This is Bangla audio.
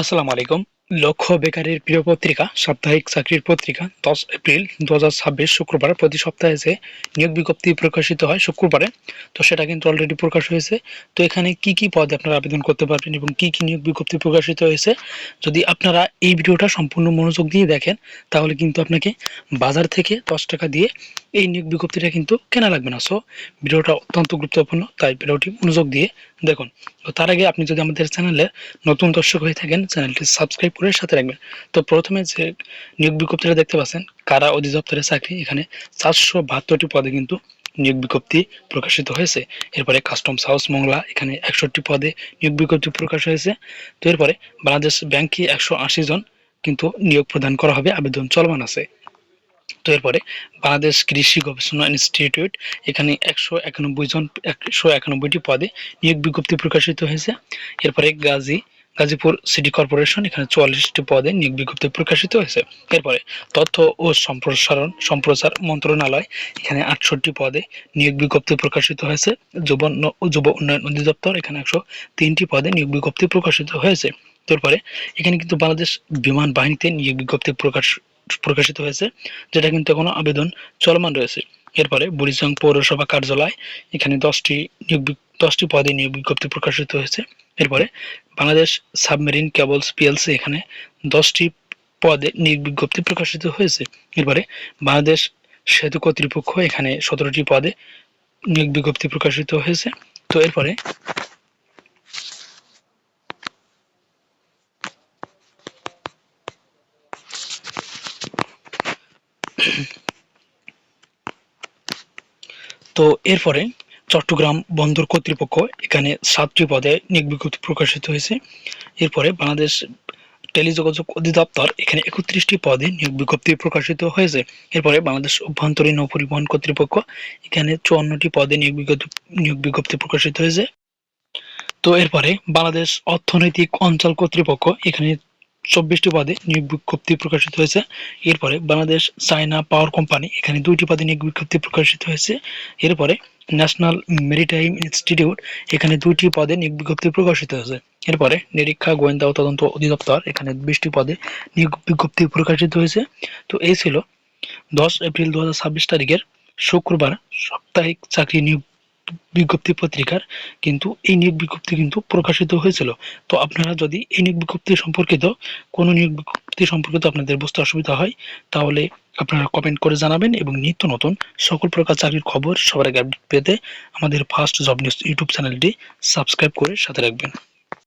আসসালামু আলাইকুম। লক্ষ্য বেকারের প্রিয় পত্রিকা সাপ্তাহিক চাকরির পত্রিকা 10 এপ্রিল 2026 শুক্রবার প্রতি সপ্তাহে যে নিয়োগ বিজ্ঞপ্তি প্রকাশিত হয় শুক্রবারে, তো সেটা কিন্তু অলরেডি প্রকাশ হয়েছে। তো এখানে কি কি পদে আপনারা আবেদন করতে পারবেন এবং কি কি নিয়োগ বিজ্ঞপ্তি প্রকাশিত হয়েছে, যদি আপনারা এই ভিডিওটা সম্পূর্ণ মনোযোগ দিয়ে দেখেন তাহলে কিন্তু আপনাকে বাজার থেকে 10 টাকা দিয়ে এই নিয়োগ বিজ্ঞপ্তিটা কিন্তু কেনা লাগবে না। সো ভিডিওটা অত্যন্ত গুরুত্বপূর্ণ, তাই ভিডিওটি মনোযোগ দিয়ে দেখুন। তো তার আগে আপনি যদি আমাদের চ্যানেলে নতুন দর্শক হয়ে থাকেন চ্যানেলটি সাবস্ক্রাইব করে সাথে রাখবেন। তো প্রথমে যে নিয়োগ বিজ্ঞপ্তিটা দেখতে পাচ্ছেন কারা অধিদপ্তরের চাকরি, এখানে 472টি পদে কিন্তু নিয়োগ বিজ্ঞপ্তি প্রকাশিত হয়েছে। এরপরে কাস্টমস হাউস মোংলা, এখানে 61টি পদে নিয়োগ বিজ্ঞপ্তি প্রকাশ হয়েছে। তো এরপরে বাংলাদেশ ব্যাংকে 180 জন কিন্তু নিয়োগ প্রদান করা হবে, আবেদন চলমান আছে। তো এরপরে বাংলাদেশ কৃষি গবেষণা ইনস্টিটিউট, এখানে 191টি পদে নিয়োগ বিজ্ঞপ্তি প্রকাশিত হয়েছে। এরপরে গাজীপুর সিটি কর্পোরেশন, এখানে 44টি পদে নিয়োগ বিজ্ঞপ্তি প্রকাশিত হয়েছে। এরপরে তথ্য ও সম্প্রচার মন্ত্রণালয়, এখানে 68টি পদে নিয়োগ বিজ্ঞপ্তি প্রকাশিত হয়েছে। যুব উন্নয়ন অধিদপ্তর, এখানে 103টি পদে নিয়োগ বিজ্ঞপ্তি প্রকাশিত হয়েছে। তারপরে এখানে কিন্তু বাংলাদেশ বিমান বাহিনীতে নিয়োগ বিজ্ঞপ্তি প্রকাশিত হয়েছে, যেটা কিন্তু এখনো আবেদন চলমান রয়েছে। এরপরে বুড়িচং পৌরসভা কার্যালয়, এখানে 10টি পদে নিয়োগ বিজ্ঞপ্তি প্রকাশিত হয়েছে। এরপরে বাংলাদেশ সাবমেরিন কেবলস পিএলসি, এখানে 10টি পদে নিয়োগ বিজ্ঞপ্তি প্রকাশিত হয়েছে। এরপরে বাংলাদেশ সেতু কর্তৃপক্ষ, এখানে 17টি পদে নিয়োগ বিজ্ঞপ্তি প্রকাশিত হয়েছে। তো এরপরে চট্টগ্রাম বন্দর কর্তৃপক্ষ, এখানে 7টি পদে নিয়োগ বিজ্ঞপ্তি প্রকাশিত হয়েছে। এরপরে বাংলাদেশ টেলিযোগাযোগ অধিদপ্তর, এখানে 31টি পদে নিয়োগ বিজ্ঞপ্তি প্রকাশিত হয়েছে। এরপরে বাংলাদেশ অভ্যন্তরীণ নৌ পরিবহন কর্তৃপক্ষ, এখানে 54টি পদে নিয়োগ বিজ্ঞপ্তি প্রকাশিত হয়েছে। তো এরপরে বাংলাদেশ অর্থনৈতিক অঞ্চল কর্তৃপক্ষ, এখানে 24টি পদে নিয়োগ বিজ্ঞপ্তি প্রকাশিত হয়েছে। এরপরে বাংলাদেশ চায়না পাওয়ার কোম্পানি, এখানে 2টি পদে নিয়োগ বিজ্ঞপ্তি প্রকাশিত হয়েছে। এরপরে ন্যাশনাল মেরিটাইম ইনস্টিটিউট, এখানে 2টি পদে নিয়োগ বিজ্ঞপ্তি প্রকাশিত হয়েছে। এরপরে নিরীক্ষা গোয়েন্দা ও তদন্ত অধিদপ্তর, এখানে 20টি পদে নিয়োগ বিজ্ঞপ্তি প্রকাশিত হয়েছে। তো এই ছিল 10 এপ্রিল 2026 তারিখের শুক্রবার সাপ্তাহিক চাকরি নিয়োগ বিজ্ঞপ্তি পত্রিকার কিন্তু এই নিয়োগ বিজ্ঞপ্তি কিন্তু প্রকাশিত হয়েছিল। তো আপনারা যদি এই নিয়োগ বিজ্ঞপ্তি সম্পর্কিত কোনো নিয়োগ বিজ্ঞপ্তি সম্পর্কিত আপনাদের বুঝতে অসুবিধা হয় তাহলে আপনারা কমেন্ট করে জানাবেন, এবং নিত্য নতুন সকল প্রকার চাকরির খবর সবার আগে আপডেট পেতে আমাদের ফার্স্ট জব নিউজ ইউটিউব চ্যানেলটি সাবস্ক্রাইব করে সাথে রাখবেন।